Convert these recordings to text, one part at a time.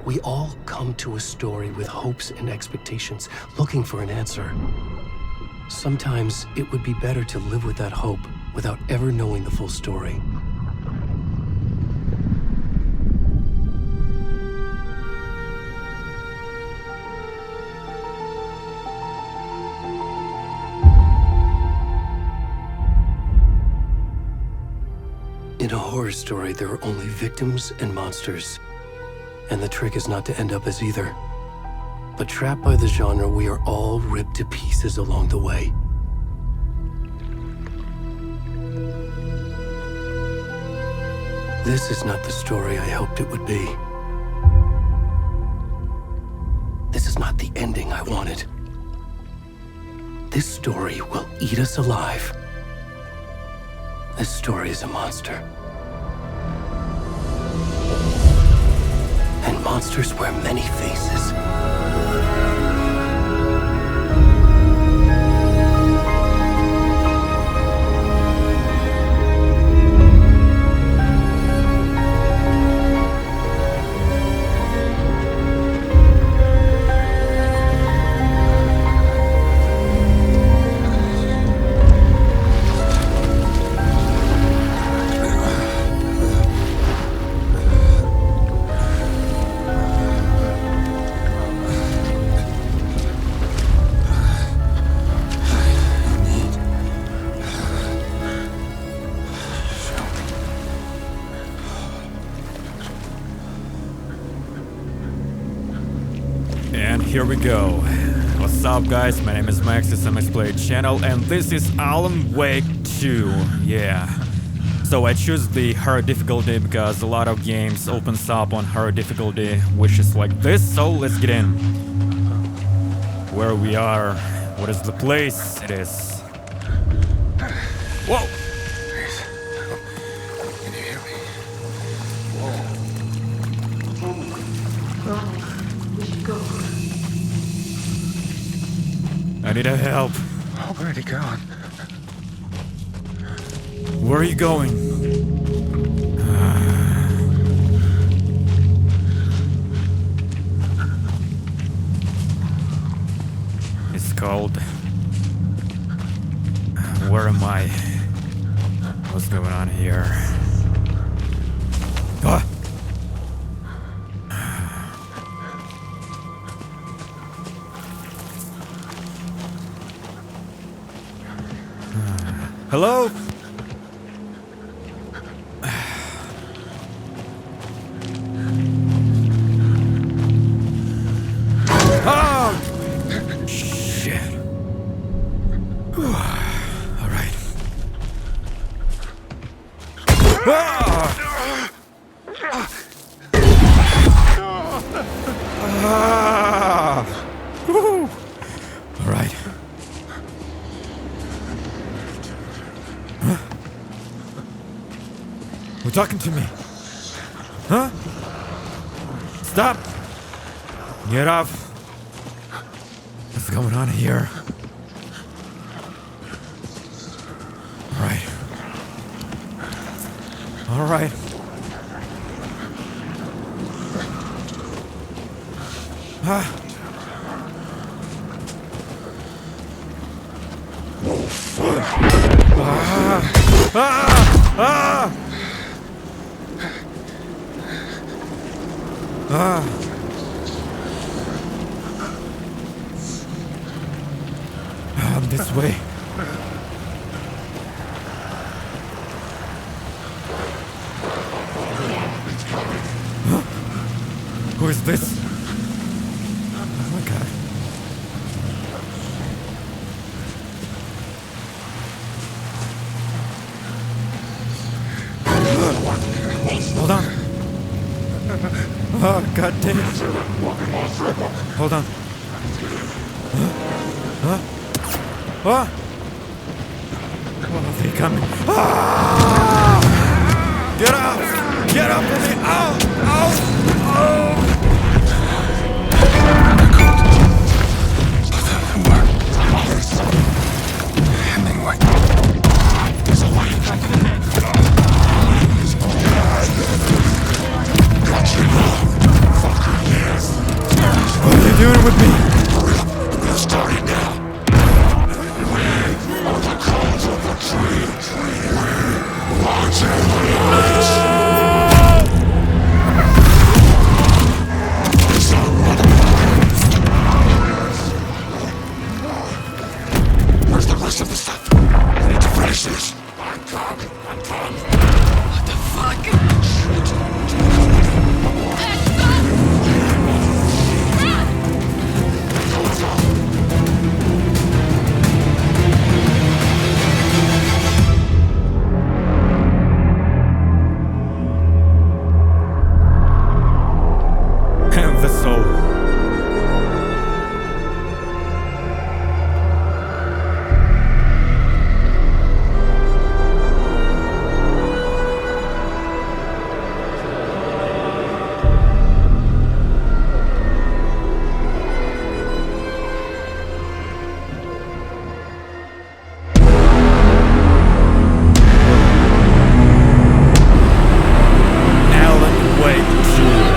We all come to a story with hopes and expectations, looking for an answer. Sometimes it would be better to live with that hope without ever knowing the full story. In a horror story, there are only victims and monsters. And the trick is not to end up as either. But trapped by the genre, we are all ripped to pieces along the way. This is not the story I hoped it would be. This is not the ending I wanted. This story will eat us alive. This story is a monster. And monsters wear many faces. Here we go. What's up, guys? My name is Max, it's on my Play channel, and this is Alan Wake 2. Yeah. So I choose the hard difficulty because a lot of games opens up on hard difficulty, which is like this. So let's get in. Where we are. What is the place? It is. Whoa! Please. Can you hear me? Ronald, we should go. I need help. Already gone. Where are you going? It's cold. Where am I? What's going on here? Ah! Hello? Oh! Shit. All right. Woo! All right. You're talking to me. Huh? Stop! Get off! What's going on here? Alright. Alright. Ah. Ah. Ah. Ah. This way. Huh? Who is this? Oh my god. Hold on. Oh god damn it. Hold on. Huh? Ah! Oh, are they coming? Ah! Get up! Get up with me! Ow! Ow! Oh! Hemingway. What the fuck? The soul. Alan Wake 2.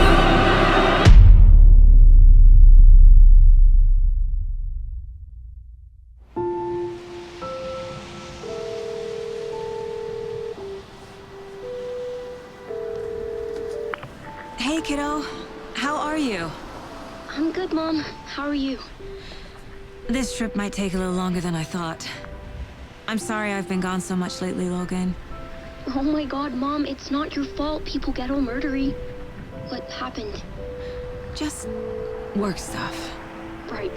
Hey, kiddo. How are you? I'm good, Mom. How are you? This trip might take a little longer than I thought. I'm sorry I've been gone so much lately, Logan. Oh my god, Mom, it's not your fault people get all murdery. What happened? Just work stuff. Right.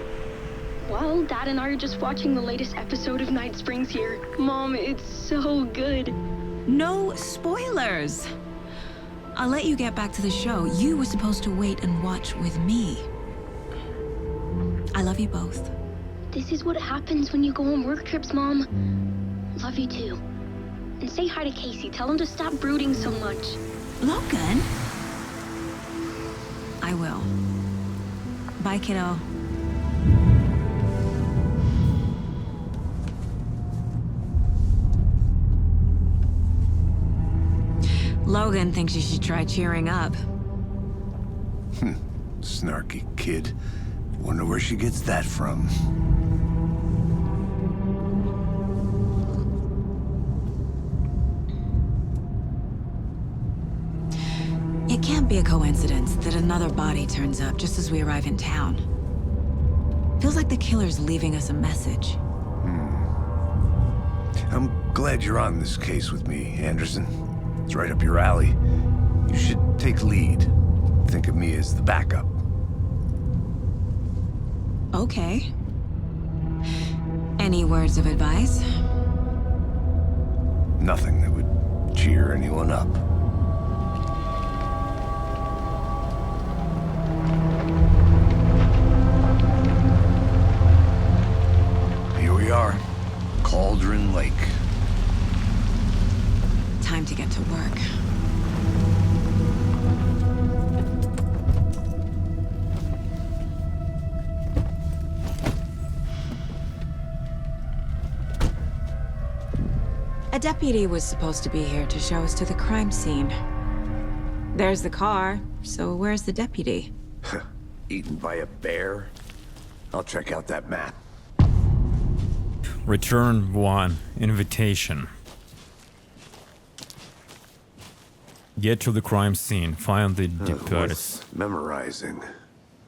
Well, Dad and I are just watching the latest episode of Night Springs here. Mom, it's so good. No spoilers! I'll let you get back to the show. You were supposed to wait and watch with me. I love you both. This is what happens when you go on work trips, Mom. Love you too. And say hi to Casey. Tell him to stop brooding so much. Logan? I will. Bye, kiddo. Logan thinks you should try cheering up. Snarky kid. Wonder where she gets that from. It can't be a coincidence that another body turns up just as we arrive in town. Feels like the killer's leaving us a message. I'm glad you're on this case with me, Anderson. It's right up your alley. You should take lead. Think of me as the backup. Okay. Any words of advice? Nothing that would cheer anyone up. Here we are. Cauldron Lake. Time to get to work. A deputy was supposed to be here to show us to the crime scene. There's the car, so where's the deputy? Eaten by a bear? I'll check out that map. Return 1. Invitation. Get to the crime scene. Find the deputies. Worth memorizing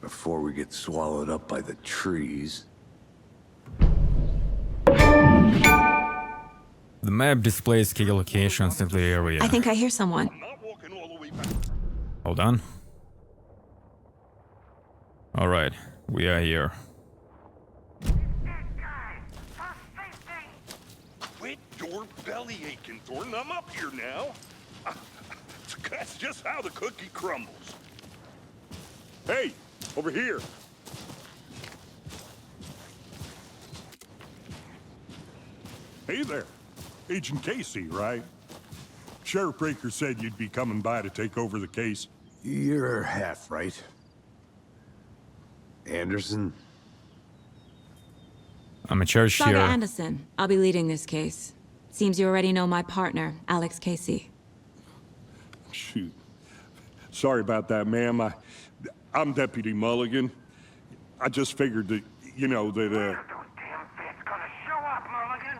before we get swallowed up by the trees. The map displays key locations in the area. I think I hear someone. Hold on. Alright, we are here. Quit your belly aching, Thornton. I'm up here now. That's just how the cookie crumbles. Hey, over here. Hey there. Agent Casey, right? Sheriff Breaker said you'd be coming by to take over the case. You're half right. Anderson? I'm a church Saga here. Anderson. I'll be leading this case. Seems you already know my partner, Alex Casey. Shoot. Sorry about that, ma'am. I'm Deputy Mulligan. I just figured that, you know, that, Those damn feds gonna show up, Mulligan.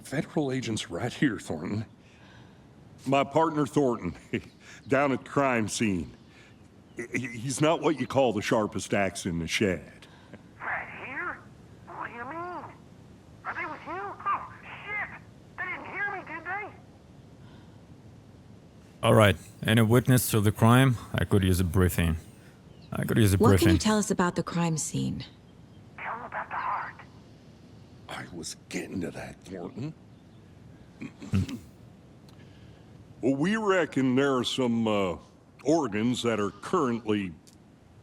federal agent's right here, Thornton. My partner, Thornton, down at the crime scene. He's not what you call the sharpest axe in the shed. Right here? What do you mean? Are they with you? Oh, shit! They didn't hear me, did Alright, any witness to the crime? I could use a briefing. What can you tell us about the crime scene? Tell him about the heart. I was getting to that, Thornton. Well, we reckon there are some organs that are currently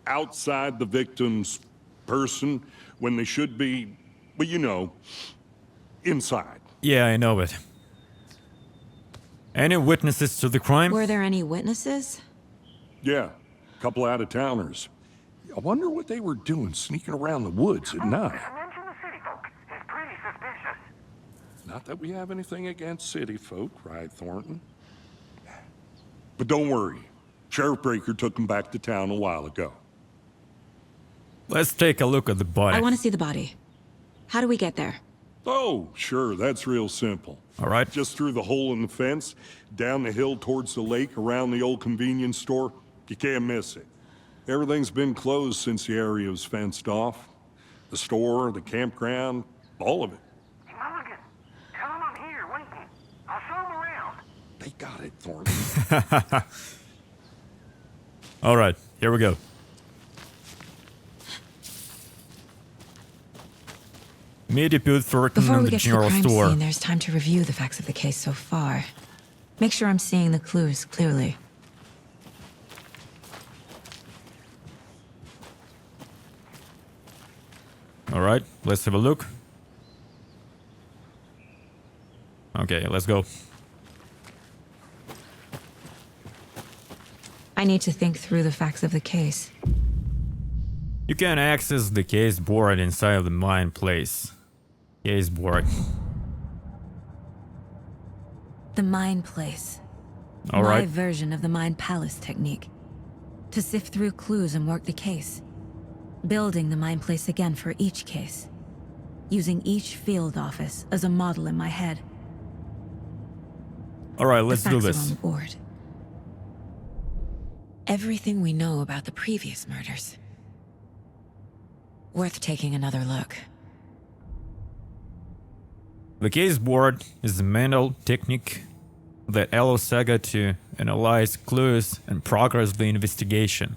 outside the victim's person when they should be, well, you know, inside. Yeah, I know it. Any witnesses to the crime? Were there any witnesses? Yeah, a couple out-of-towners. I wonder what they were doing sneaking around the woods at night. Mention the city folk. It's pretty suspicious. Not that we have anything against city folk, right, Thornton? But don't worry. Sheriff Breaker took him back to town a while ago. Let's take a look at the body. I want to see the body. How do we get there? Oh, sure, that's real simple. Alright. Just through the hole in the fence, down the hill towards the lake, around the old convenience store. You can't miss it. Everything's been closed since the area was fenced off. The store, the campground, all of it. Hey, Mulligan, tell him I'm here waiting. I'll show him around. They got it, Thornton. Alright, here we go. Meet you Thornton Before in we the get to the general crime store. scene, there's time to review the facts of the case so far. Make sure I'm seeing the clues clearly. Alright, let's have a look. Okay, let's go. I need to think through the facts of the case. You can access the case board inside of the mine place. Case board. The Mine Place. All My right. version of the Mine Palace technique. To sift through clues and work the case. Building the Mine Place again for each case. Using each field office as a model in my head. All right, let's the do facts this. are on the board. Everything we know about the previous murders. Worth taking another look. The case board is a mental technique that allows Saga to analyze clues and progress the investigation.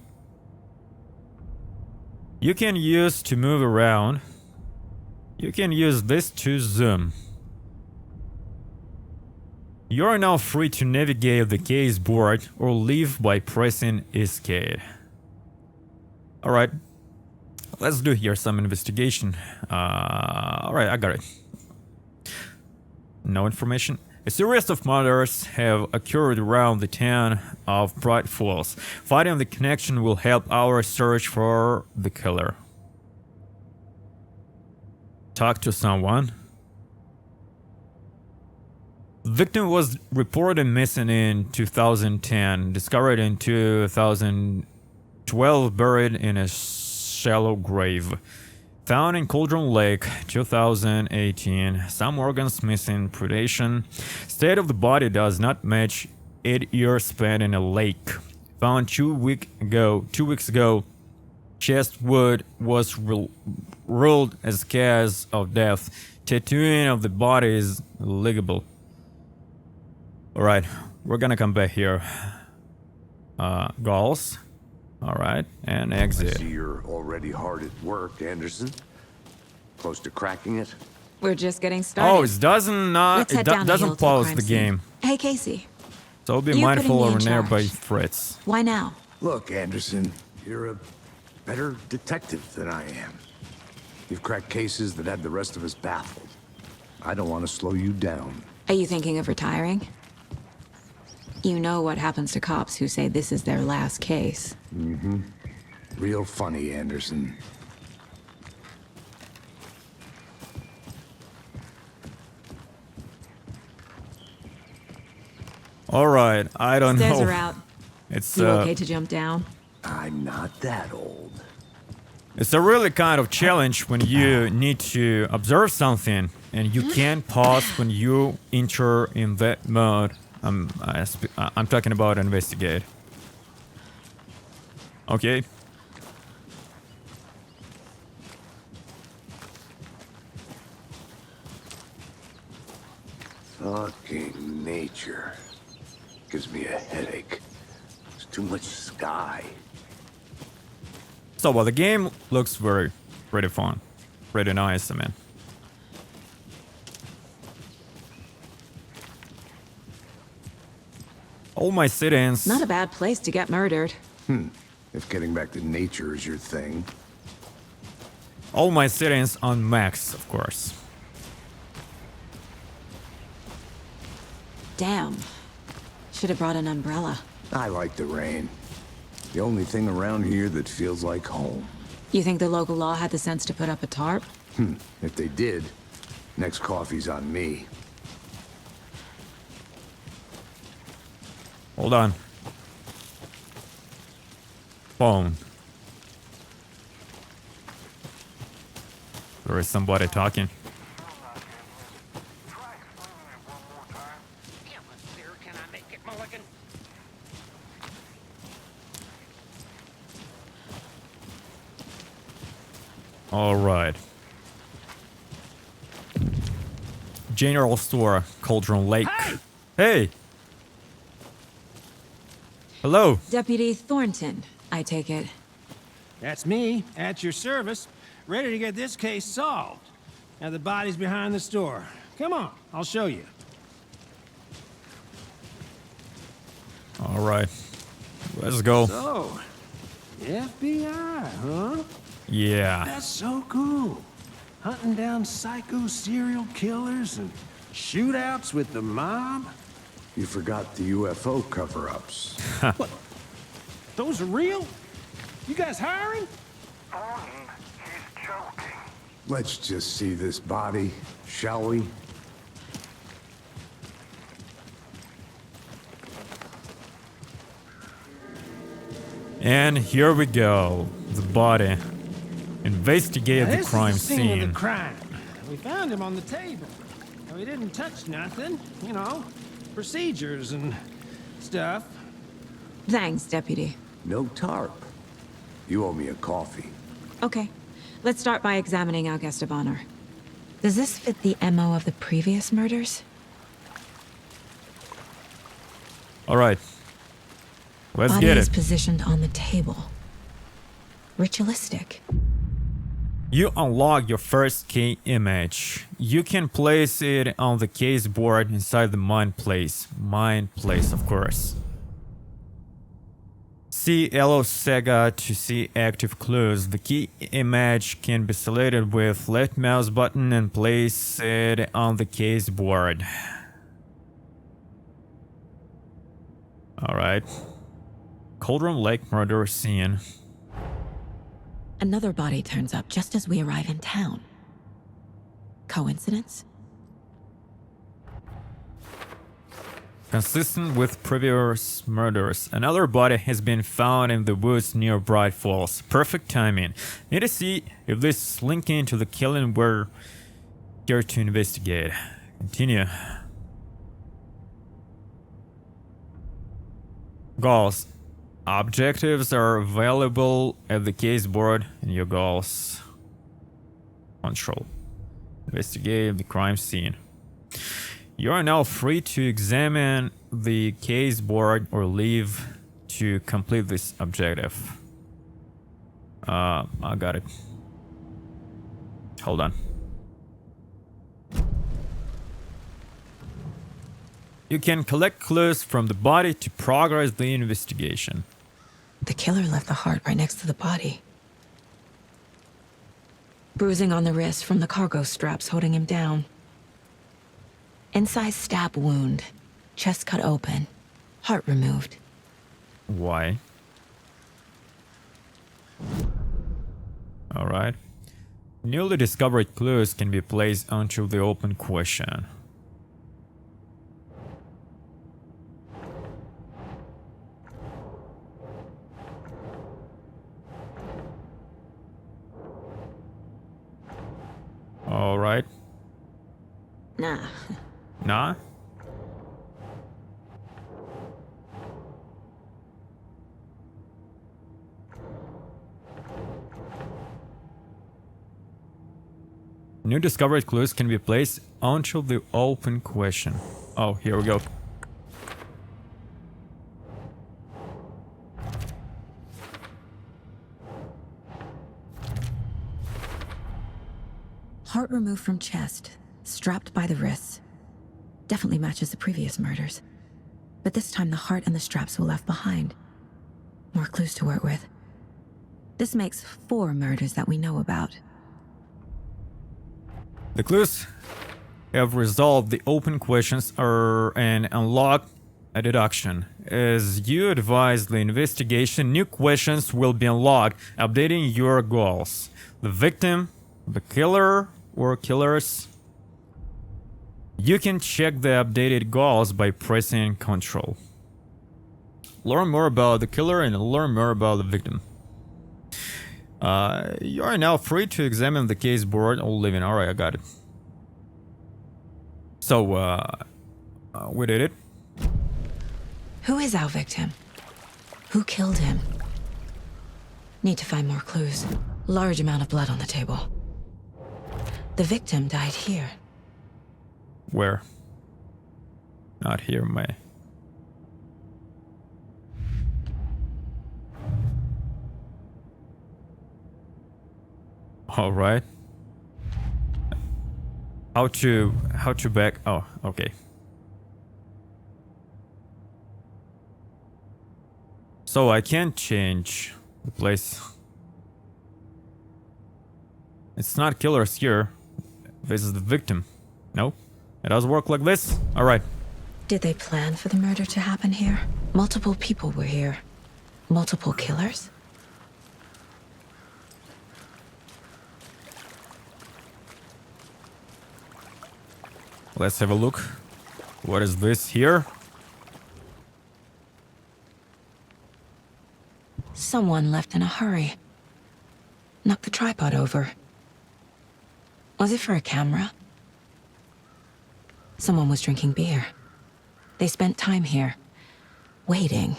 You can use to move around. You can use this to zoom. You are now free to navigate the case board or leave by pressing escape. Alright, let's do here some investigation. Alright, I got it. No information. A series of murders have occurred around the town of Bright Falls. Finding the connection will help our search for the killer. Talk to someone. The victim was reported missing in 2010, discovered in 2012, buried in a shallow grave. Found in Cauldron Lake, 2018. Some organs missing, predation. State of the body does not match 8 years spent in a lake. Found 2 weeks ago. Chest wound was ruled as cause of death. Tattooing of the body is illegal. Alright, we're gonna come back here. Goals. Alright, and I exit. see you're already hard at work, Anderson. Close to cracking it? We're just getting started. Oh, it doesn't Let's head down the hill doesn't to the pause crime the scene. game. Hey, Casey. So be You mindful putting me of in nearby charge. threats. Why now? Look, Anderson, you're a better detective than I am. You've cracked cases that had the rest of us baffled. I don't want to slow you down. Are you thinking of retiring? You know what happens to cops who say this is their last case. Real funny, Anderson. Alright, I don't Stairs know. are out. It's You okay to jump down? I'm not that old. it's a really kind of challenge when you need to observe something and you can't pause when you enter in that mode. I'm talking about investigate. Okay. Fucking nature. Gives me a headache. There's too much sky. So, well, the game looks pretty fun. Pretty nice, I mean. All my sit-ins. Not a bad place to get murdered. If getting back to nature is your thing. All my sit-ins on max, of course. Damn. Should have brought an umbrella. I like the rain. The only thing around here that feels like home. You think the local law had the sense to put up a tarp? If they did, next coffee's on me. Hold on. Phone. There is somebody talking. Try explaining it one more time. Yeah, but sir, can I make it, Mulligan? All right. General store, Cauldron Lake. Hey! Hello. Deputy Thornton, I take it. That's me, at your service, ready to get this case solved. Now the body's behind the store. Come on, I'll show you. All right. Let's go. So, FBI, huh? Yeah. That's so cool. Hunting down psycho serial killers and shootouts with the mob. You forgot the UFO cover-ups. What? Those are real? You guys hiring? Thornton, he's joking. Let's just see this body, shall we? And here we go. The body. Investigate Now, the this is crime the scene of scene. the crime. We found him on the table. Now, he didn't touch nothing, you know, procedures and stuff. Thanks, Deputy. No tarp. You owe me a coffee. Okay, let's start by examining our guest of honor. Does this fit the MO of the previous murders? All right. Let's Body get is it. positioned on the table. Ritualistic. You unlock your first key image. You can place it on the case board inside the mind place. Mind place, of course. See Yellow Saga to see active clues. The key image can be selected with left mouse button and place it on the case board. Alright. Cauldron Lake murder scene. Another body turns up just as we arrive in town. Coincidence? Consistent with previous murders, another body has been found in the woods near Bright Falls. Perfect timing. Need to see if this is linking to the killing we're here to investigate. Continue. Goals. Objectives are available at the case board in your goals. Control. Investigate the crime scene. You are now free to examine the case board or leave to complete this objective. I got it. Hold on. You can collect clues from the body to progress the investigation. The killer left the heart right next to the body. Bruising on the wrist from the cargo straps holding him down. Incised stab wound. Chest cut open. Heart removed. Why? Alright. Newly discovered clues can be placed onto the open question. Alright. Nah. Nah? New discovered clues can be placed onto the open question. Oh, here we go. Heart removed from chest, strapped by the wrists. Definitely matches the previous murders. But this time the heart and the straps were left behind. More clues to work with. This makes 4 murders that we know about. The clues have resolved the open questions and unlocked a deduction. As you advise the investigation, new questions will be unlocked, updating your goals. The victim, the killer or killers. You can check the updated goals by pressing Ctrl. Learn more about the killer and learn more about the victim. You are now free to examine the case board or living. Alright, I got it. So, we did it. Who is our victim? Who killed him? Need to find more clues. Large amount of blood on the table. The victim died here. Where? Not here, May. All right. How to back? Oh, okay. So I can't change the place. It's not killers here. This is the victim. No? It does work like this? Alright. Did they plan for the murder to happen here? Multiple people were here. Multiple killers? Let's have a look. What is this here? Someone left in a hurry. Knocked the tripod over. Was it for a camera? Someone was drinking beer. They spent time here, waiting.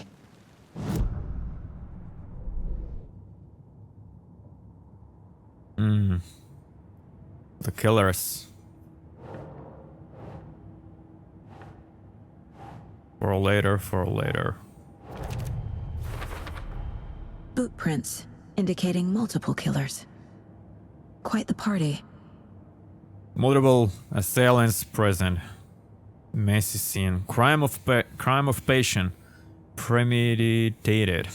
The killers. For later. Boot prints, indicating multiple killers. Quite the party. Multiple assailants present. Messy scene. Crime of passion. Premeditated.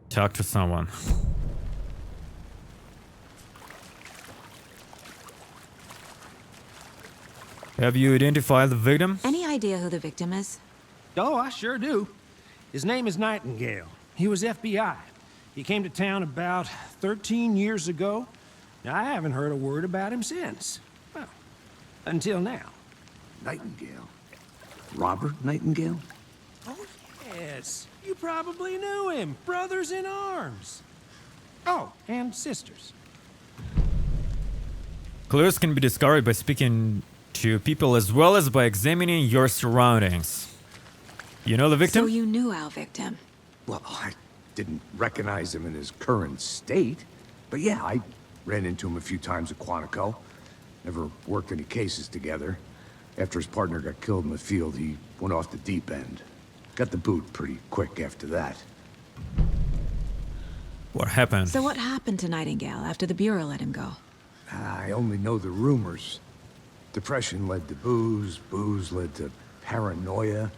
Talk to someone. Have you identified the victim? Any idea who the victim is? Oh, I sure do. His name is Nightingale. He was FBI. He came to town about 13 years ago. Now, I haven't heard a word about him since. Well, until now. Nightingale? Robert Nightingale? Oh, yes. You probably knew him. Brothers in arms. Oh, and sisters. Clues can be discovered by speaking to people as well as by examining your surroundings. You know the victim? So you knew our victim. Well, I didn't recognize him in his current state. But yeah, I ran into him a few times at Quantico. Never worked any cases together. After his partner got killed in the field, he went off the deep end. Got the boot pretty quick after that. What happened? So what happened to Nightingale after the Bureau let him go? I only know the rumors. Depression led to booze, booze led to paranoia.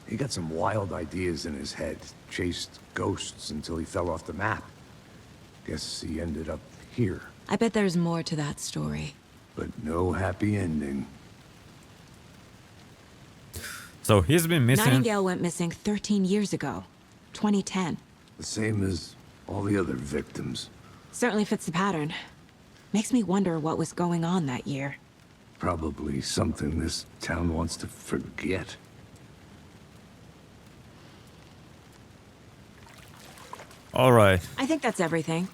He got some wild ideas in his head, chased ghosts until he fell off the map. Guess he ended up here, I bet there's more to that story. but no happy ending. So he's been missing. Nightingale went missing 13 years ago. 2010. The same as all the other victims. Certainly fits the pattern. Makes me wonder what was going on that year. Probably something this town wants to forget. All right. I think that's everything.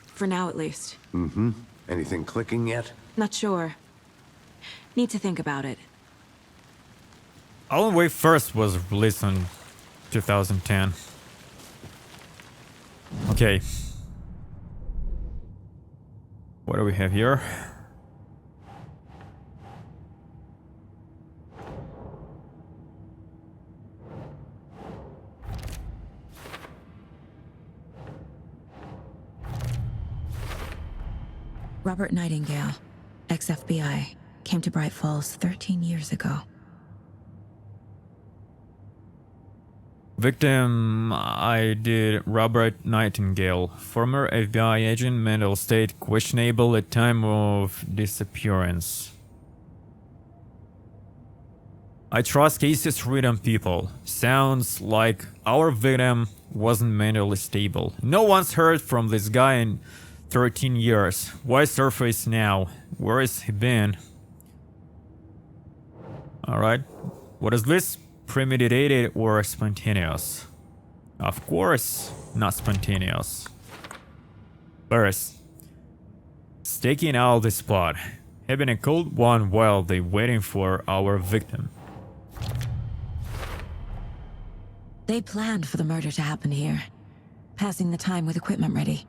For now, at least. Mm-hmm. Anything clicking yet? Not sure. Need to think about it. Alan Wake First was released in 2010. Okay. What do we have here? Robert Nightingale, ex-FBI, came to Bright Falls 13 years ago. Victim ID Robert Nightingale, former FBI agent, mental state questionable at time of disappearance. I trust cases read on people. Sounds like our victim wasn't mentally stable. No one's heard from this guy in 13 years. Why surface now? Where has he been? Alright. What is this? Premeditated or spontaneous? Of course, not spontaneous. First, staking out the spot. Having a cold one while they waiting for our victim. They planned for the murder to happen here, passing the time with equipment ready.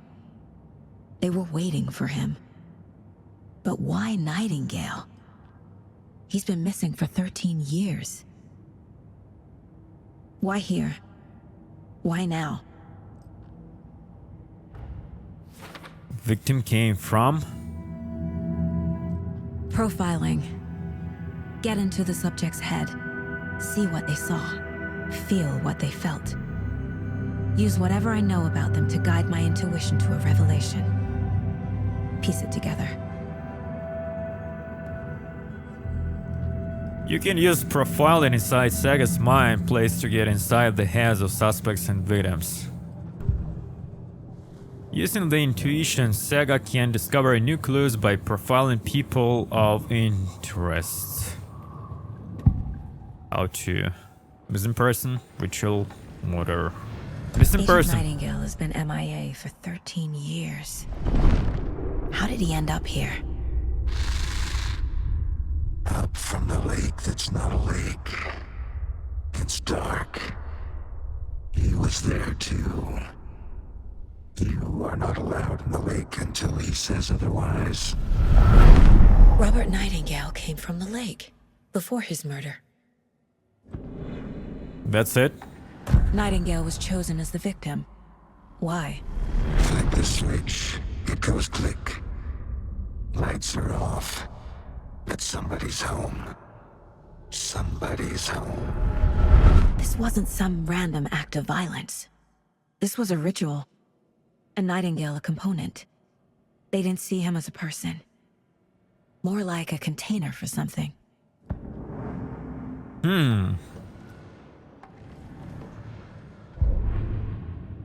They were waiting for him. But why Nightingale? He's been missing for 13 years. Why here? Why now? Victim came from? Profiling. Get into the subject's head. See what they saw. Feel what they felt. Use whatever I know about them to guide my intuition to a revelation. Piece it together. You can use profiling inside Saga's mind place to get inside the heads of suspects and victims. Using the intuition, Saga can discover new clues by profiling people of interest. How to? Missing person, ritual, murder. Missing Agent person. Nightingale has been MIA for 13 years. How did he end up here? Up from the lake that's not a lake. It's dark. He was there too. You are not allowed in the lake until he says otherwise. Robert Nightingale came from the lake, before his murder. That's it? Nightingale was chosen as the victim. Why? Flip the switch. It goes click. Lights are off. But somebody's home. Somebody's home. This wasn't some random act of violence. This was a ritual. And Nightingale a component. They didn't see him as a person. More like a container for something.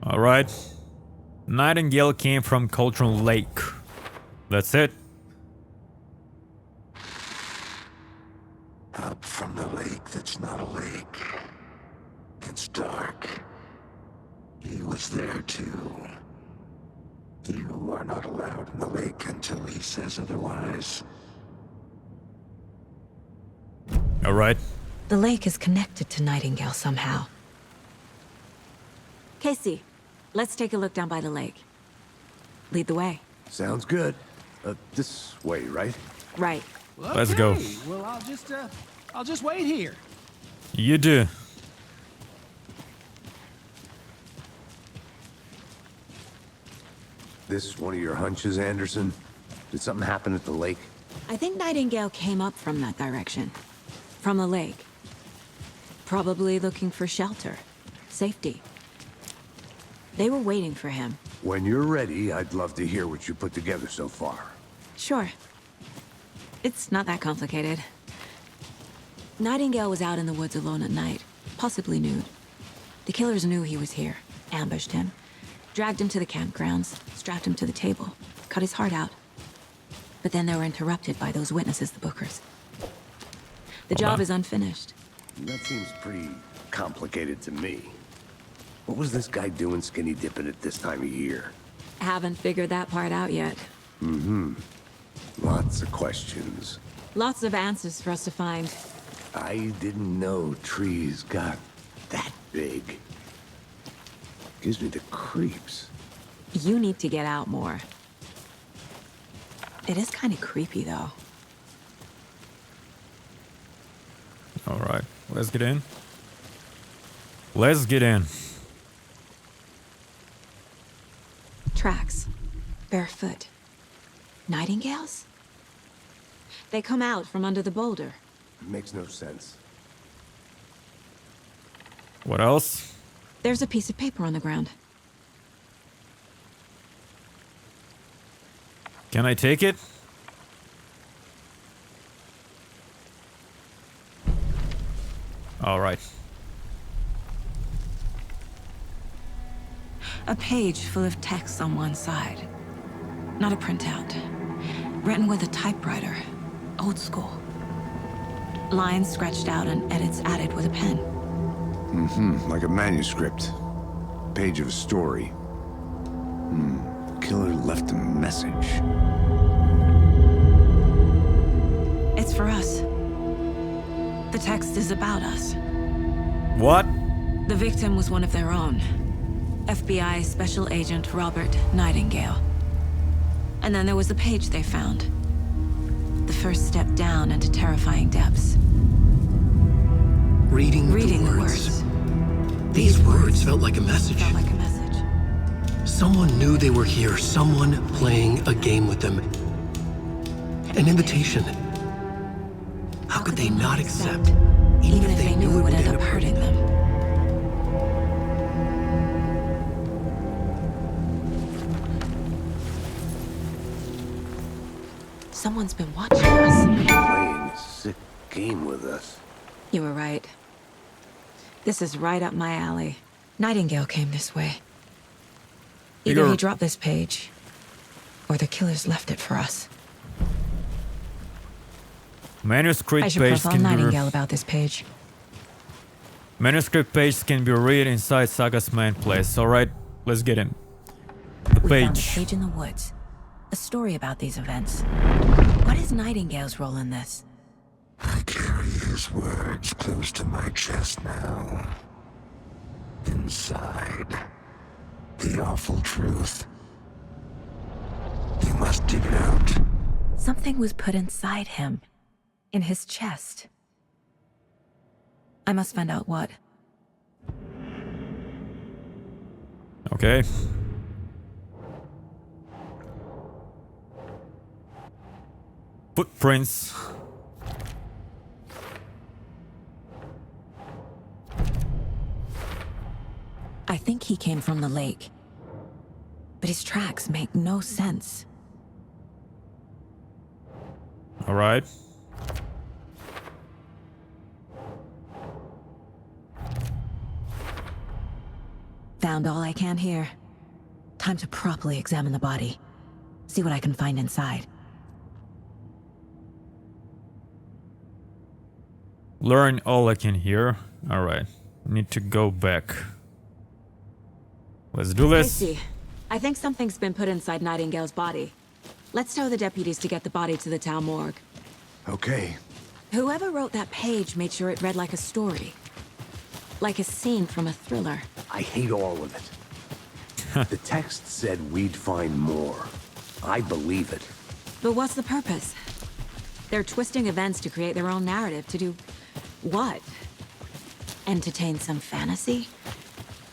Alright. Nightingale came from Cultural Lake. That's it. Up from the lake that's not a lake. It's dark. He was there too. You are not allowed in the lake until he says otherwise. Alright. The lake is connected to Nightingale somehow. Casey, let's take a look down by the lake. Lead the way. Sounds good. This way, right? Right. Let's go. Well, I'll just wait here. You do. This one of your hunches, Anderson? Did something happen at the lake? I think Nightingale came up from that direction. From the lake. Probably looking for shelter. Safety. They were waiting for him. When you're ready, I'd love to hear what you put together so far. Sure. It's not that complicated. Nightingale was out in the woods alone at night, possibly nude. The killers knew he was here, ambushed him, dragged him to the campgrounds, strapped him to the table, cut his heart out. But then they were interrupted by those witnesses, the Bookers. The job is unfinished. That seems pretty complicated to me. What was this guy doing skinny dipping at this time of year? Haven't figured that part out yet. Lots of questions. Lots of answers for us to find. I didn't know trees got that big. Gives me the creeps. You need to get out more. It is kind of creepy, though. Alright, let's get in. Let's get in. Tracks. Barefoot. Nightingales? They come out from under the boulder. Makes no sense. What else? There's a piece of paper on the ground. Can I take it? All right. A page full of text on one side. Not a printout. Written with a typewriter. Old school. Lines scratched out and edits added with a pen. Like a manuscript. Page of a story. Killer left a message. It's for us. The text is about us. What? The victim was one of their own. FBI Special Agent Robert Nightingale. And then there was the page they found. The first step down into terrifying depths. Reading the the words. These words felt like a message. Felt like a message. Someone knew they were here, someone playing a game with them. An invitation. How could they not accept, even if they knew it would end up hurting them? Someone's been watching us. Playing a sick game with us. You were right. This is right up my alley. Nightingale came this way. Either he dropped this page, or the killers left it for us. Manuscript I should page profile can be Nightingale about this page. Manuscript page can be read inside Saga's main place. All right, let's get in. The We found a page. page in the woods. A story about these events. What is Nightingale's role in this? I carry his words close to my chest now. Inside, the awful truth. You must dig it out. Something was put inside him. In his chest. I must find out what. Okay. Footprints. I think he came from the lake. But his tracks make no sense. All right. Found all I can here. Time to properly examine the body. See what I can find inside. Learn all I can hear. All right. Need to go back. Let's do this. Casey, I think something's been put inside Nightingale's body. Let's tell the deputies to get the body to the town morgue. Okay. Whoever wrote that page made sure it read like a story. Like a scene from a thriller. I hate all of it. The text said we'd find more. I believe it. But what's the purpose? They're twisting events to create their own narrative to do what? Entertain some fantasy?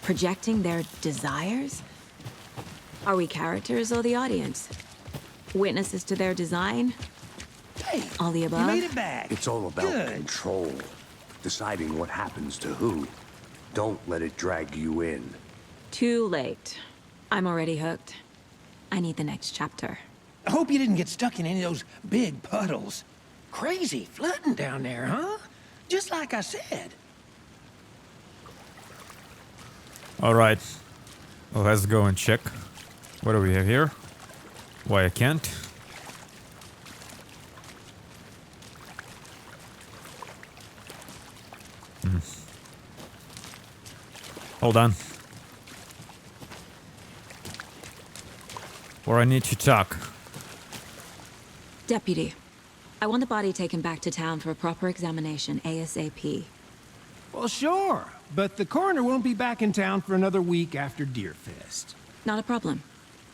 Projecting their desires? Are we characters or the audience? Witnesses to their design? Hey, All the above? you made it back. It's all about Good. control. Deciding what happens to who. Don't let it drag you in. Too late. I'm already hooked. I need the next chapter. I hope you didn't get stuck in any of those big puddles. Crazy flooding down there, huh? Just like I said. All right. Well, let's go and check. What do we have here? Why I can't? Hold on. Or I need to talk. Deputy, I want the body taken back to town for a proper examination ASAP. Well, sure. But the coroner won't be back in town for another week after Deerfest. Not a problem.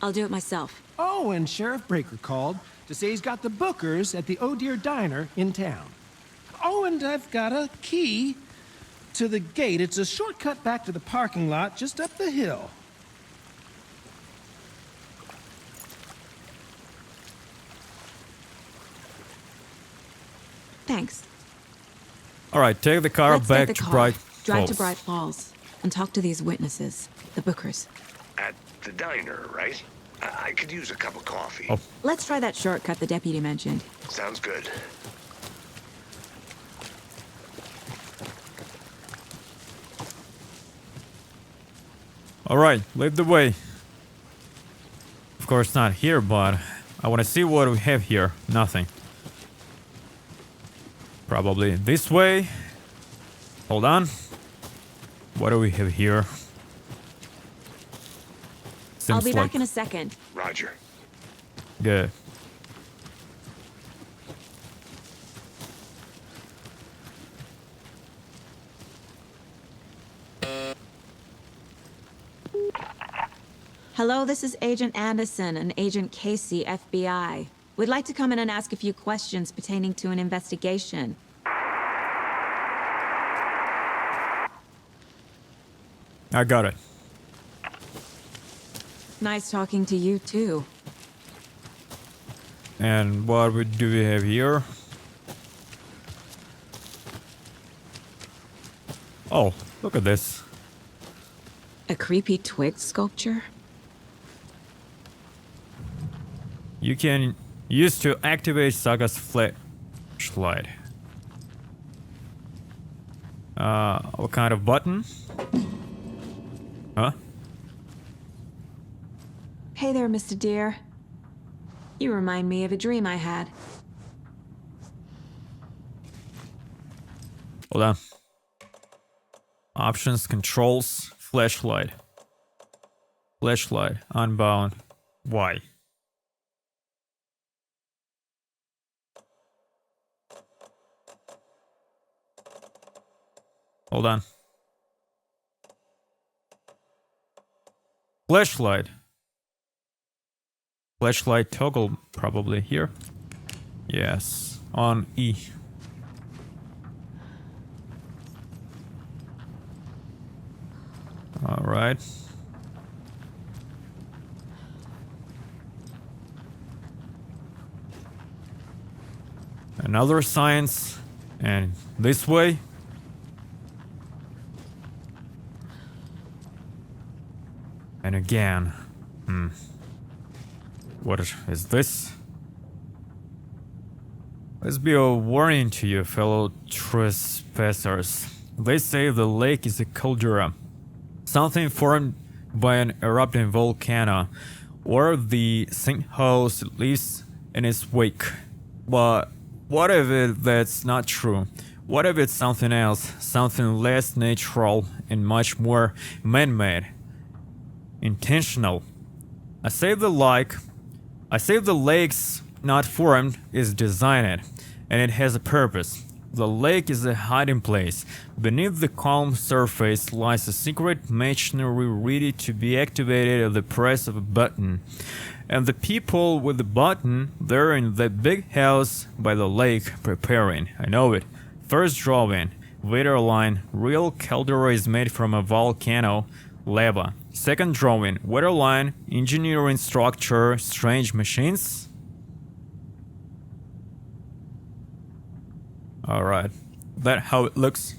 I'll do it myself. Oh, and Sheriff Breaker called to say he's got the Bookers at the Oh Dear Diner in town. Oh, and I've got a key to the gate. It's a shortcut back to the parking lot just up the hill. Thanks. Alright, take the car Let's back take the to car. Bright Drive Falls. to Bright Falls and talk to these witnesses, the Bookers. At the diner, right? I could use a cup of coffee. Oh. Let's try that shortcut the deputy mentioned. Sounds good. Alright, lead the way. Of course not here, but I want to see what we have here. Nothing. Probably this way. Hold on. What do we have here? I'll Seems be like back in a second. Roger. good. Hello, this is Agent Anderson and Agent Casey, FBI. We'd like to come in and ask a few questions pertaining to an investigation. I got it. Nice talking to you, too. And what do we have here? Oh, look at this. A creepy twig sculpture? You can use to activate Saga's flashlight. What kind of button? Huh? Hey there, Mr. Deer. You remind me of a dream I had. Hold on. Options, controls, flashlight. Flashlight, unbound. Why? Hold on. Flashlight. Flashlight toggle probably here. Yes, on E. All right. Another science, and this way. And again. What is this? Let's be a warning to you, fellow trespassers. They say the lake is a caldera. Something formed by an erupting volcano, or the sinkhole leaves in its wake. But what if that's not true? What if it's something else, something less natural and much more man-made, intentional? I say the lake's not formed, is designed, and it has a purpose. The lake is a hiding place. Beneath the calm surface lies a secret machinery ready to be activated at the press of a button. And the people with the button, they're in the big house by the lake preparing. I know it. First drawing, Vader line, real caldera is made from a volcano, lava. Second drawing, weather line, engineering structure, strange machines. Alright, that's how it looks.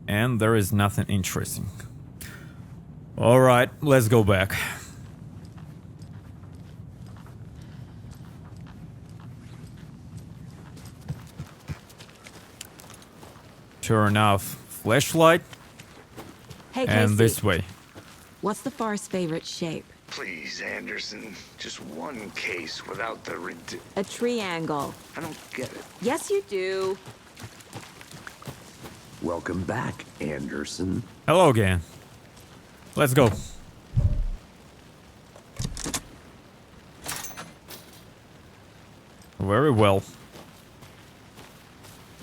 And there is nothing interesting. Alright, let's go back. Turn off flashlight. Hey, And Casey. this way. What's the far's favorite shape? Please, Anderson. Just one case without the A triangle. I don't get it. Yes, you do. Welcome back, Anderson. Hello again. Let's go. Very well.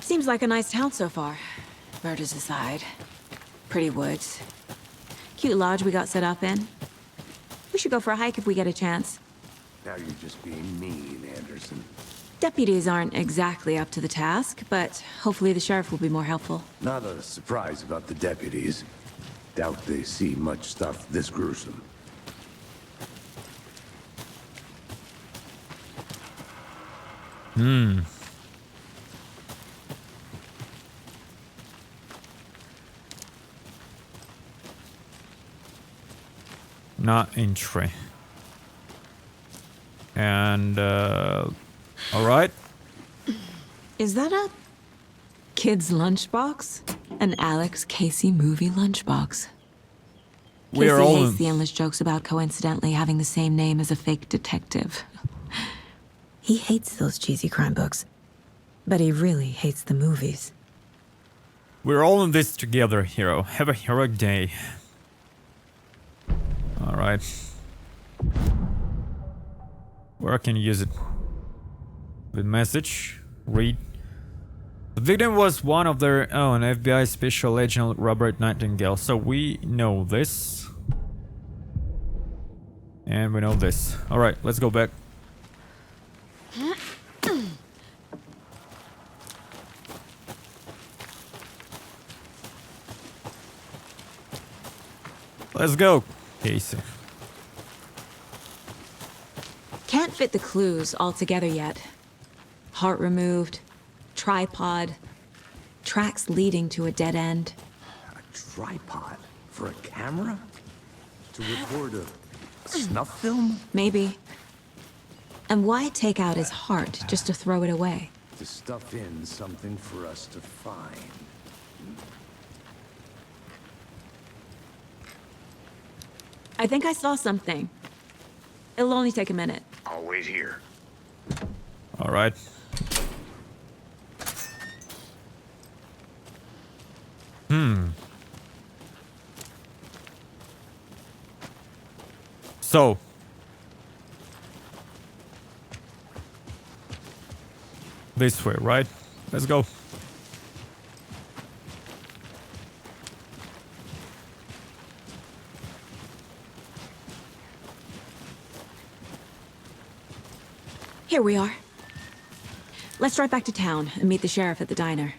Seems like a nice town so far. Murders aside. Pretty woods. Cute lodge we got set up in. We should go for a hike if we get a chance. Now you're just being mean, Anderson. Deputies aren't exactly up to the task, but hopefully the sheriff will be more helpful. Not a surprise about the deputies. Doubt they see much stuff this gruesome. Not entry. And all right. Is that a kid's lunchbox? An Alex Casey movie lunchbox. We are Casey all hates the endless jokes about coincidentally having the same name as a fake detective. He hates those cheesy crime books, but he really hates the movies. We're all in this together, hero. Have a heroic day. All right. Where can you use it? The message. Read. The victim was one of their own, FBI Special Agent Robert Nightingale. So we know this. And we know this. Alright, let's go back. Let's go, Casey. Can't fit the clues all together yet. Heart removed, tripod, tracks leading to a dead end. A tripod? For a camera? To record a snuff film? Maybe. And why take out his heart just to throw it away? To stuff in something for us to find. I think I saw something. It'll only take a minute. I'll wait here. All right. So. This way, right? Let's go. Here we are. Let's drive back to town and meet the sheriff at the diner.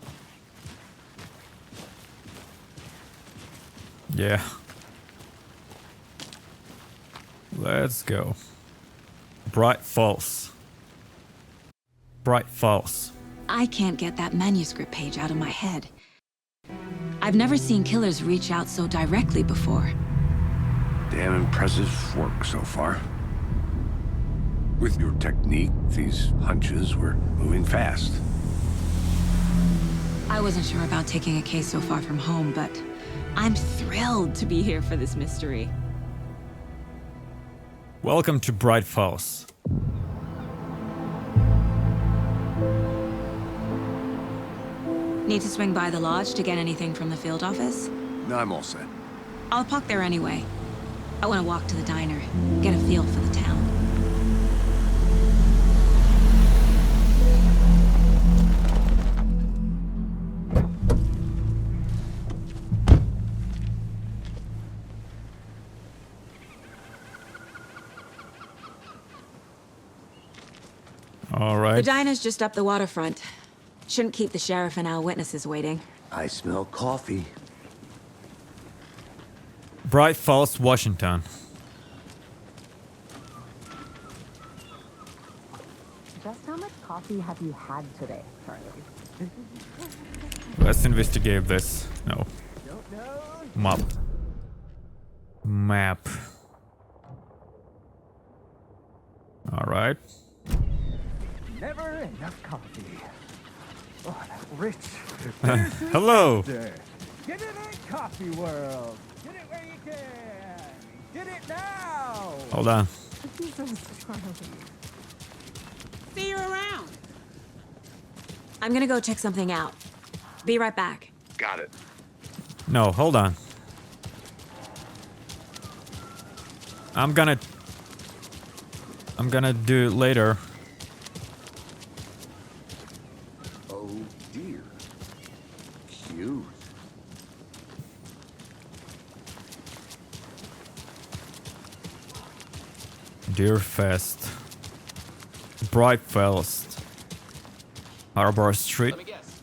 Yeah. Let's go. Bright Falls. Bright Falls. I can't get that manuscript page out of my head. I've never seen killers reach out so directly before. Damn impressive work so far. With your technique, these hunches were moving fast. I wasn't sure about taking a case so far from home, but I'm thrilled to be here for this mystery. Welcome to Bright Falls. Need to swing by the lodge to get anything from the field office? No, I'm all set. I'll park there anyway. I want to walk to the diner, get a feel for the town. All The right. diner's just up the waterfront. Shouldn't keep the sheriff and our witnesses waiting. I smell coffee. Bright Falls, Washington. Just how much coffee have you had today, Charlie? Let's investigate this. No. Map. Map. All right. Never enough coffee. Oh, that rich. Hello. Get it in, coffee world. Get it where you can. Get it now. Hold on. See you around. I'm gonna go check something out. Be right back. Got it. No, hold on. I'm gonna do it later. Oh dear. Cute. Deerfest. Bright Falls. Harbor Street. Let me guess.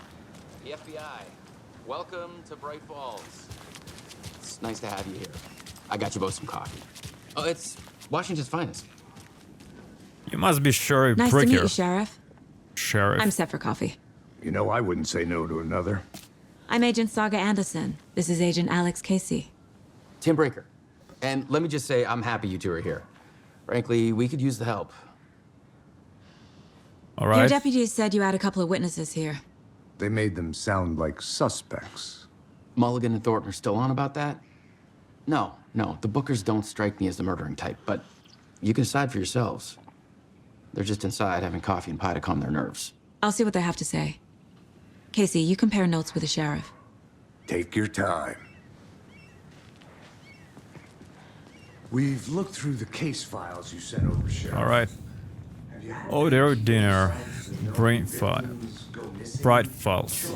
The FBI. Welcome to Bright Falls. It's nice to have you here. I got you both some coffee. Oh, it's Washington's finest. You must be sure Nice to meet you, Sheriff. sheriff. I'm set for coffee. You know, I wouldn't say no to another. I'm Agent Saga Anderson. This is Agent Alex Casey. Tim Breaker. And let me just say, I'm happy you two are here. Frankly, we could use the help. All Your right. deputies said you had a couple of witnesses here. They made them sound like suspects. Mulligan and Thornton are still on about that? No, the Bookers don't strike me as the murdering type, but you can decide for yourselves. They're just inside having coffee and pie to calm their nerves. I'll see what they have to say. Casey, you compare notes with the sheriff. Take your time. We've looked through the case files you sent over, Sheriff. All right. Order dinner. Brain file. Bright files.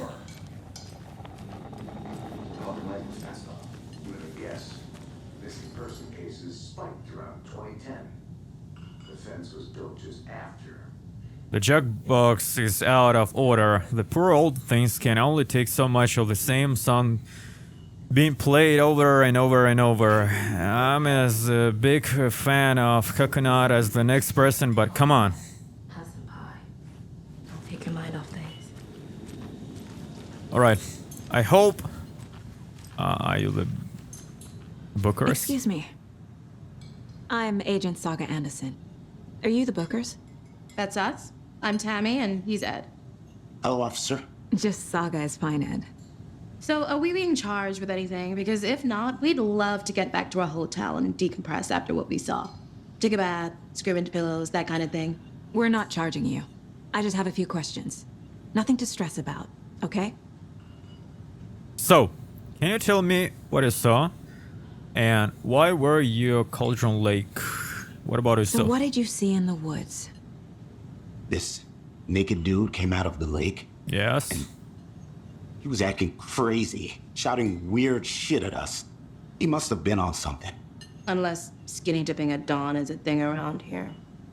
Guess. Missing person cases spiked around 2010. The fence was built just after. The jukebox is out of order. The poor old things can only take so much of the same song being played over and over and over. I'm as a big fan of Coconut as the next person, but come on. Have some pie. Take your mind off things. Alright. I hope... are you the Bookers? Excuse me. I'm Agent Saga Anderson. Are you the Bookers? That's us. I'm Tammy, and he's Ed. Hello, officer. Just Saga is fine, Ed. So, are we being charged with anything? Because if not, we'd love to get back to our hotel and decompress after what we saw. Take a bath, scream into pillows, that kind of thing. We're not charging you. I just have a few questions. Nothing to stress about, okay? So, can you tell me what you saw? And why were you at Cauldron Lake? What about yourself? So what did you see in the woods? This naked dude came out of the lake. Yes. He was acting crazy, shouting weird shit at us. He must have been on something. Unless skinny dipping at dawn is a thing around here.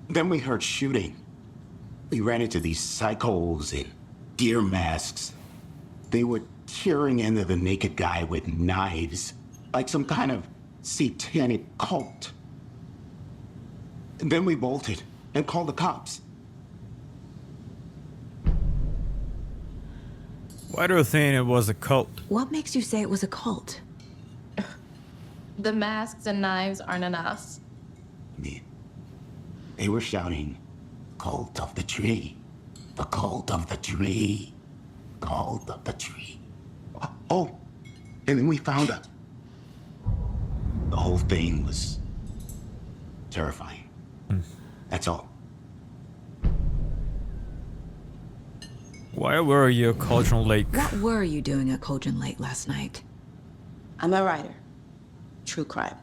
Then we heard shooting. We ran into these psychos in deer masks. They were tearing into the naked guy with knives, like some kind of satanic cult. And then we bolted and called the cops. Why do you think it was a cult? What makes you say it was a cult? The masks and knives aren't enough. They were shouting, "Cult of the tree, the cult of the tree, cult of the tree." Oh, and then we found out. The whole thing was terrifying. That's all. Why were you at Cauldron Lake? What were you doing at Cauldron Lake last night? I'm a writer. True crime.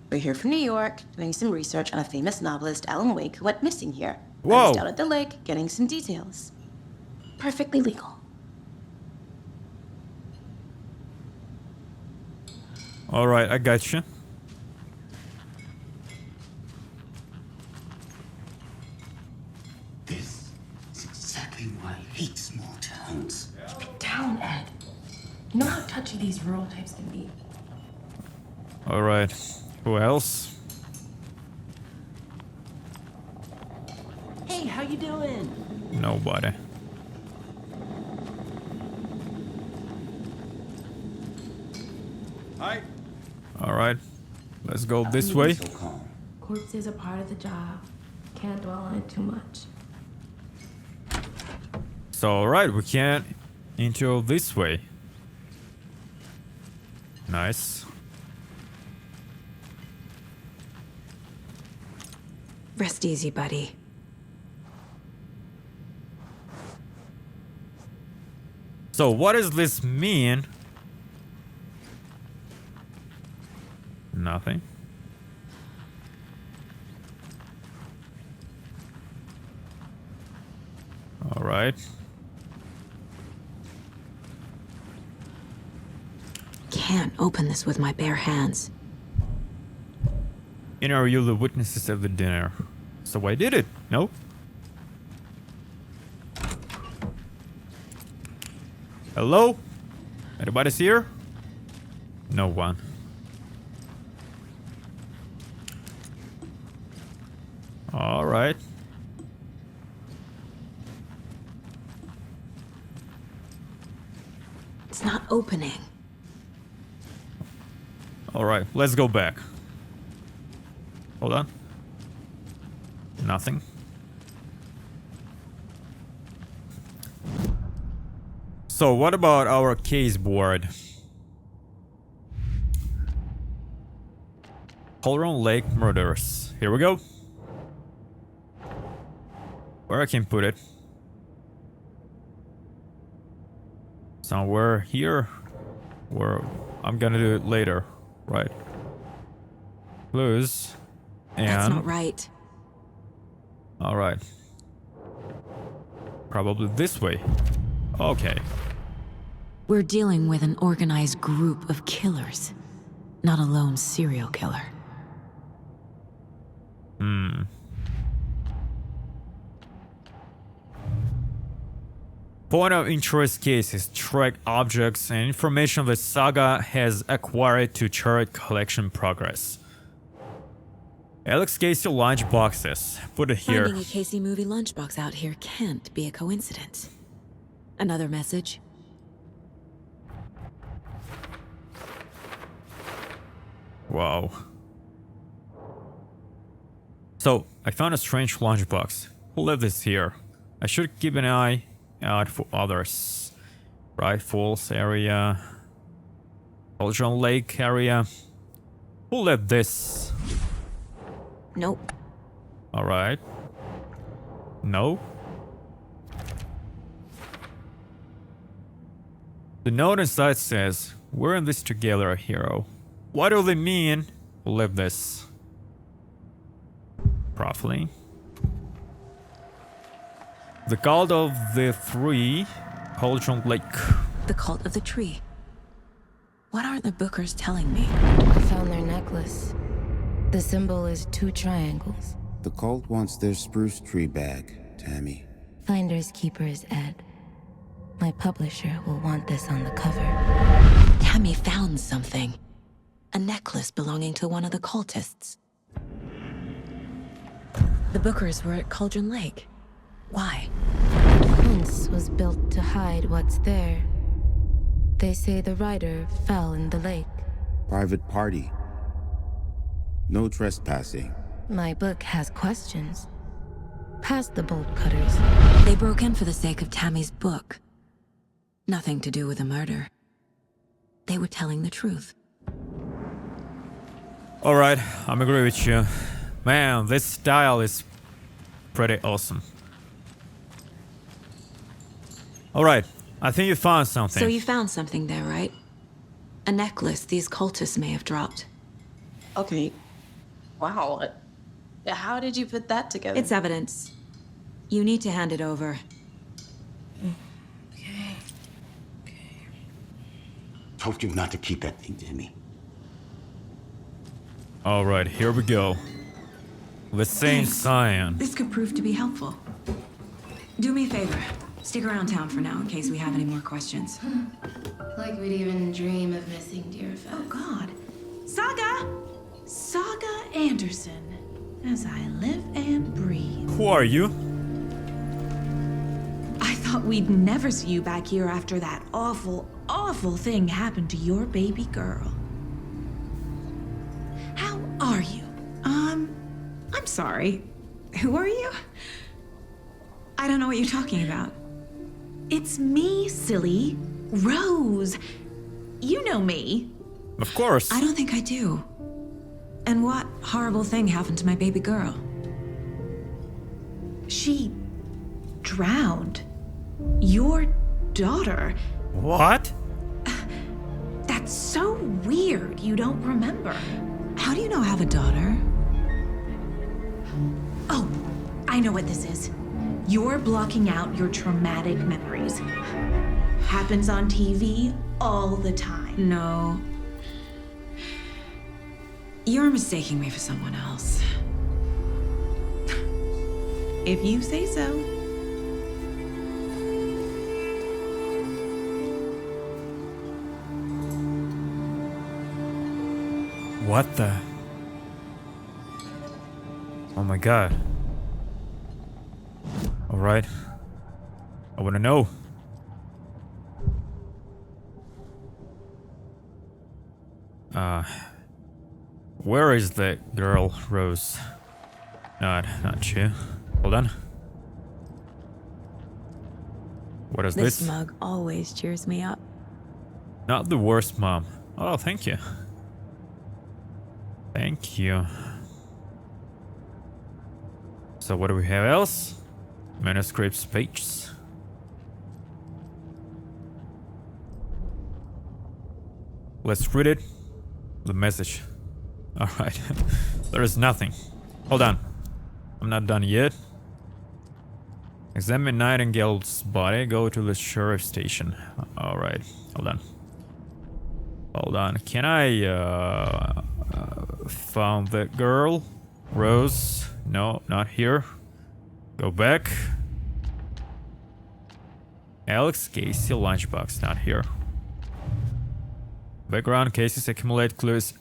We're here from New York, doing some research on a famous novelist, Alan Wake, who went missing here. Whoa. I was down at the lake, getting some details. Perfectly legal. Alright, I got you. This is exactly why I hate small towns. Keep it down, Ed. You know how touchy these rural types can be. Alright. Who else? Hey, how you doing? Nobody. Hi. Alright. Let's go this way. Corpses are part of the job. Can't dwell on it too much. So, alright, we can't enter this way. Nice. Rest easy, buddy. So, what does this mean? Nothing. Alright. Can't open this with my bare hands. Interview the witnesses of the dinner. So I did it. No? Hello? Anybody's here? No one. Alright. It's not opening. Alright, let's go back. Hold on. Nothing. So what about our case board? Cauldron Lake Murders. Here we go. Where I can put it? Somewhere here. Where I'm gonna do it later, right? Clues. And That's not right. alright. Probably this way. Okay. We're dealing with an organized group of killers, not a lone serial killer. Point of interest cases track objects and information the Saga has acquired to chart collection progress. Alex Casey lunch boxes. Put it here. Finding a Casey movie lunchbox out here can't be a coincidence. Another message? Wow. So, I found a strange lunchbox. Who left this here? I should keep an eye out for others. Bright Falls area. Cauldron Lake area. Who left this? Nope. Alright. No? The note inside says, "We're in this together, hero." What do they mean? Who left this? Roughly. The Cult of the Three, Cauldron Lake. The Cult of the Tree. What aren't the Bookers telling me? I found their necklace. The symbol is 2 triangles. The cult wants their spruce tree bag, Tammy. Finders keepers, Ed. My publisher will want this on the cover. Tammy found something. A necklace belonging to one of the cultists. The Bookers were at Cauldron Lake. Why? The fence was built to hide what's there. They say the rider fell in the lake. Private party. No trespassing. My book has questions. Past the bolt cutters. They broke in for the sake of Tammy's book. Nothing to do with the murder. They were telling the truth. Alright, I'm agree with you. Man, this style is pretty awesome. Alright, I think you found something. So you found something there, right? A necklace these cultists may have dropped. Okay. Wow. How did you put that together? It's evidence. You need to hand it over. Told you not to keep that thing, Tammy. Alright, here we go. The same cyan. This could prove to be helpful. Do me a favor. Stick around town for now in case we have any more questions. Like we'd even dream of missing dear Fez. Oh, God. Saga! Saga Anderson. As I live and breathe. Who are you? I thought we'd never see you back here after that awful, awful thing happened to your baby girl. How are you? I'm sorry. Who are you? I don't know what you're talking about. It's me, silly. Rose. You know me. Of course. I don't think I do. And what horrible thing happened to my baby girl? She drowned. Your daughter. What? That's so weird you don't remember. How do you know I have a daughter? Oh, I know what this is. You're blocking out your traumatic memories. Happens on TV all the time. No. You're mistaking me for someone else. If you say so. What the? Oh my god. Alright. I wanna know. Where is the girl, Rose? Not you. Hold on. What is this? This mug always cheers me up. Not the worst, Mom. Oh, thank you. Thank you. So what do we have else? Manuscript pages. Let's read it. The message. Alright. There is nothing. Hold on. I'm not done yet. Examine Nightingale's body. Go to the sheriff's station. Alright. Hold on. Hold on. Can I found the girl? Rose? No, not here. Go back. Alex Casey lunchbox, not here. Background cases accumulate clues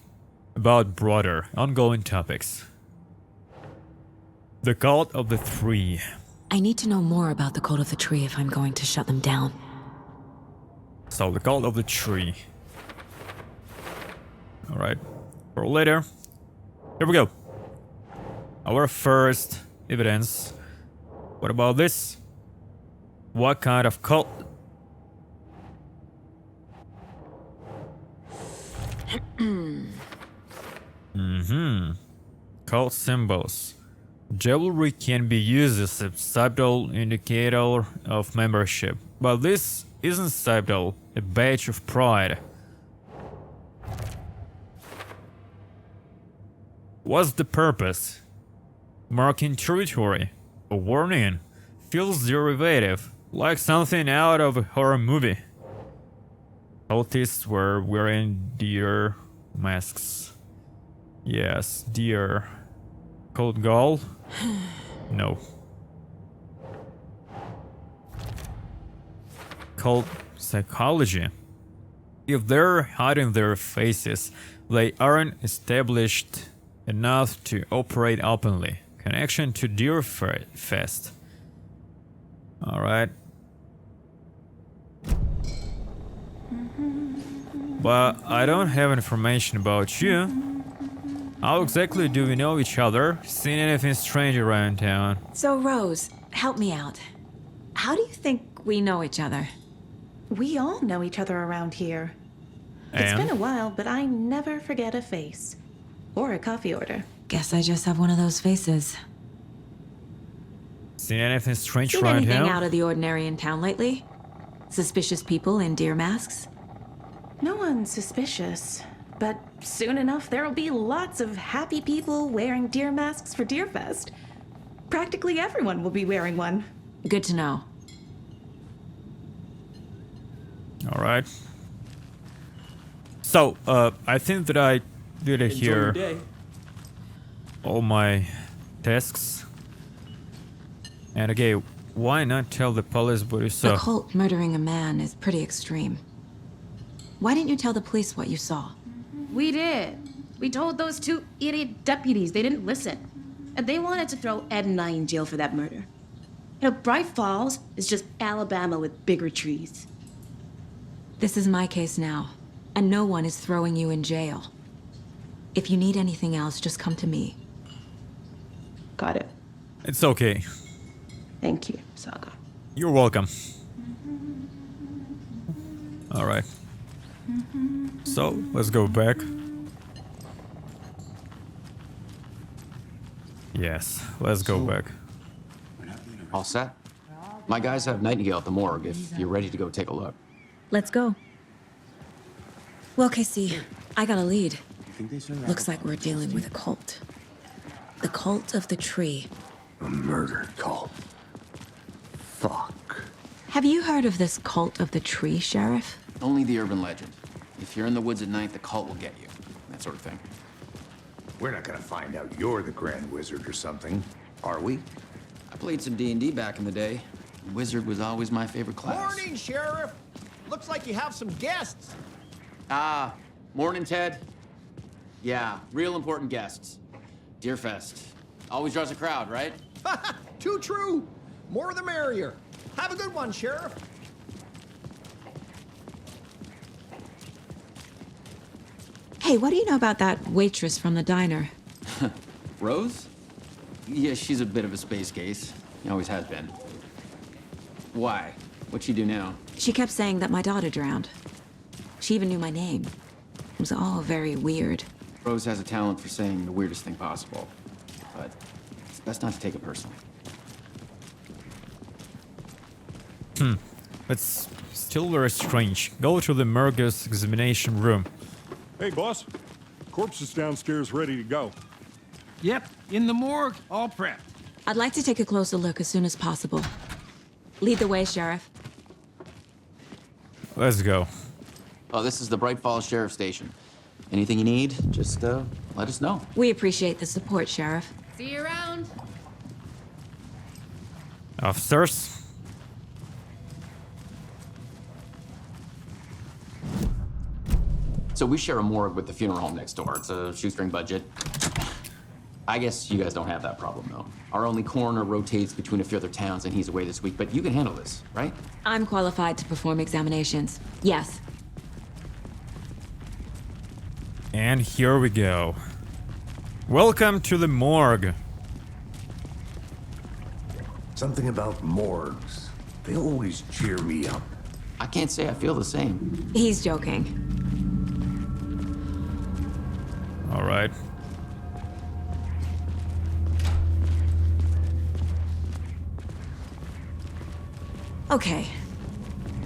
about broader, ongoing topics. The Cult of the Tree. I need to know more about the Cult of the Tree if I'm going to shut them down. So, the Cult of the Tree. Alright. For later. Here we go. Our first evidence. What about this? What kind of cult? Cult symbols. Jewelry can be used as a subtle indicator of membership, but this isn't subtle, a badge of pride. What's the purpose? Marking territory, a warning, feels derivative, like something out of a horror movie. Cultists were wearing deer masks. Yes, deer. Cold gall? No. Cult psychology. If they're hiding their faces, they aren't established enough to operate openly. Connection to Deer Fest. Alright. But I don't have information about you. How exactly do we know each other? Seen anything strange around town? So, Rose, help me out. How do you think we know each other? We all know each other around here. It's been a while, but I never forget a face. Or a coffee order. Guess I just have one of those faces. Seen anything strange Seen around anything town? out of the ordinary in town lately? Suspicious people in deer masks? No one's suspicious. But soon enough, there'll be lots of happy people wearing deer masks for Deerfest. Practically everyone will be wearing one. Good to know. Alright. So, I think that I did it here. All my tasks. And again, why not tell the police what you saw? The cult murdering a man is pretty extreme. Why didn't you tell the police what you saw? We did. We told those two idiot deputies. They didn't listen. And they wanted to throw Ed and I in jail for that murder. You know, Bright Falls is just Alabama with bigger trees. This is my case now, and no one is throwing you in jail. If you need anything else, just come to me. Got it. It's okay. Thank you, Saga. You're welcome. Alright. So, let's go back. Yes, let's go back. All set? My guys have Nightingale at the morgue if you're ready to go take a look. Let's go. Well, Casey, I got a lead. Looks like we're dealing with a cult. The Cult of the Tree. A murder cult. Fuck. Have you heard of this Cult of the Tree, Sheriff? Only the urban legend. If you're in the woods at night, the cult will get you. That sort of thing. We're not gonna find out you're the Grand Wizard or something, are we? I played some D&D back in the day. Wizard was always my favorite class. Morning, Sheriff. Looks like you have some guests. Ah, morning, Ted. Yeah, real important guests. Deerfest. Always draws a crowd, right? Too true. More the merrier. Have a good one, Sheriff. Hey, what do you know about that waitress from the diner? Rose? Yeah, she's a bit of a space case. Always has been. Why? What'd she do now? She kept saying that my daughter drowned. She even knew my name. It was all very weird. Rose has a talent for saying the weirdest thing possible. But it's best not to take it personally. It's still very strange. Go to the Murgus examination room. Hey, boss. Corpse is downstairs ready to go. Yep, in the morgue, all prepped. I'd like to take a closer look as soon as possible. Lead the way, Sheriff. Let's go. Oh, this is the Bright Falls Sheriff Station. Anything you need, just let us know. We appreciate the support, Sheriff. See you around. Officers. So we share a morgue with the funeral home next door. It's a shoestring budget. I guess you guys don't have that problem, though. Our only coroner rotates between a few other towns, and he's away this week, but you can handle this, right? I'm qualified to perform examinations. Yes. And here we go. Welcome to the morgue. Something about morgues. They always cheer me up. I can't say I feel the same. He's joking. All right. Okay.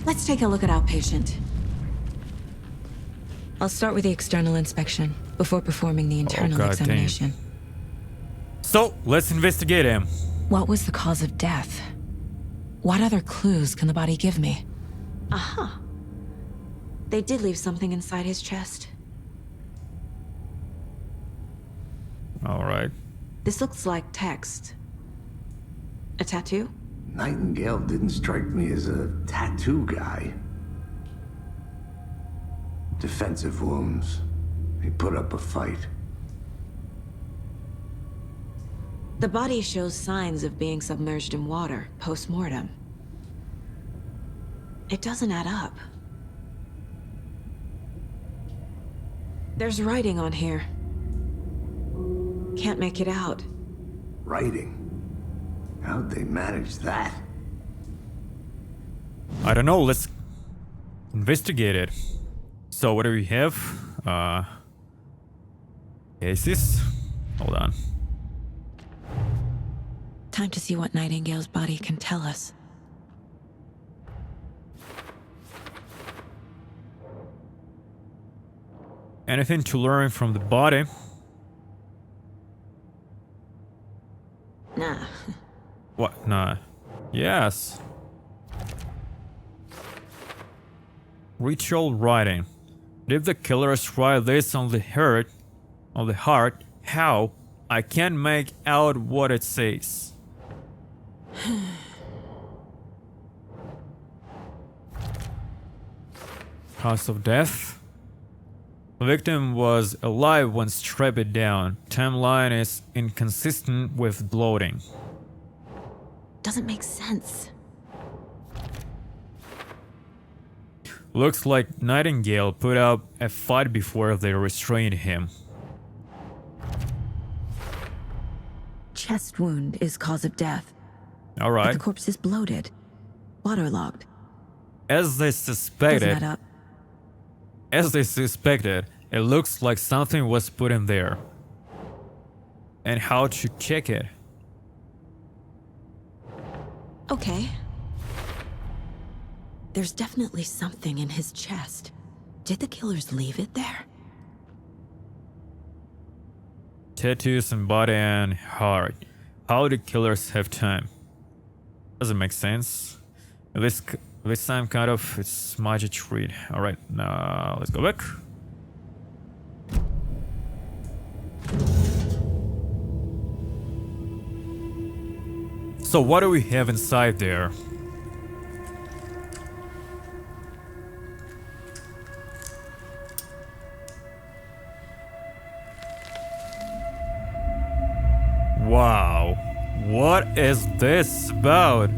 Let's take a look at our patient. I'll start with the external inspection before performing the internal God examination. damn. So, let's investigate him. What was the cause of death? What other clues can the body give me? Aha. They did leave something inside his chest. All right. This looks like text. A tattoo? Nightingale didn't strike me as a tattoo guy. Defensive wounds. He put up a fight. The body shows signs of being submerged in water post-mortem. It doesn't add up. There's writing on here. Can't make it out. Writing? How'd they manage that? I don't know. Let's investigate it. So, what do we have? Cases? Hold on. Time to see what Nightingale's body can tell us. Anything to learn from the body? Nah. What? Nah. Yes. Ritual writing. Did the killers write this on the heart? How? I can't make out what it says. Cause of death? The victim was alive when strapped down. Timeline is inconsistent with bloating. Doesn't make sense. Looks like Nightingale put up a fight before they restrained him. Chest wound is cause of death. But Alright. the corpse is bloated, waterlogged. As they suspected, Doesn't add up. it looks like something was put in there. And how to check it? Okay. There's definitely something in his chest. Did the killers leave it there? Tattoos on body and heart. How do killers have time? Doesn't make sense. This time kind of it's magic read. Alright, now let's go back. So what do we have inside there? Wow, what is this about?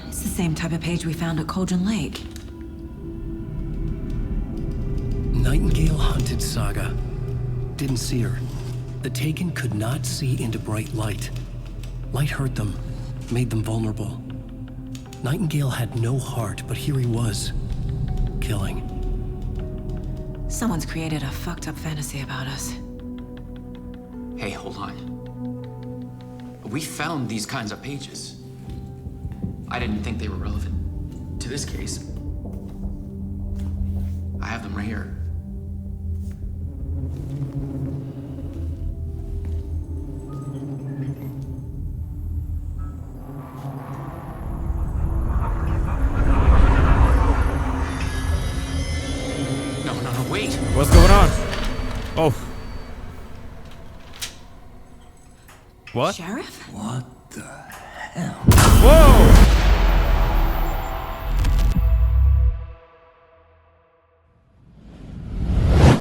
It's the same type of page we found at Cauldron Lake. Saga. Didn't see her. The Taken could not see into bright light. Light hurt them, made them vulnerable. Nightingale had no heart, but here he was, killing. Someone's created a fucked up fantasy about us. Hey, hold on. We found these kinds of pages. I didn't think they were relevant to this case. I have them right here. No, wait. What's going on? Oh. What? Sheriff? What the hell? Whoa!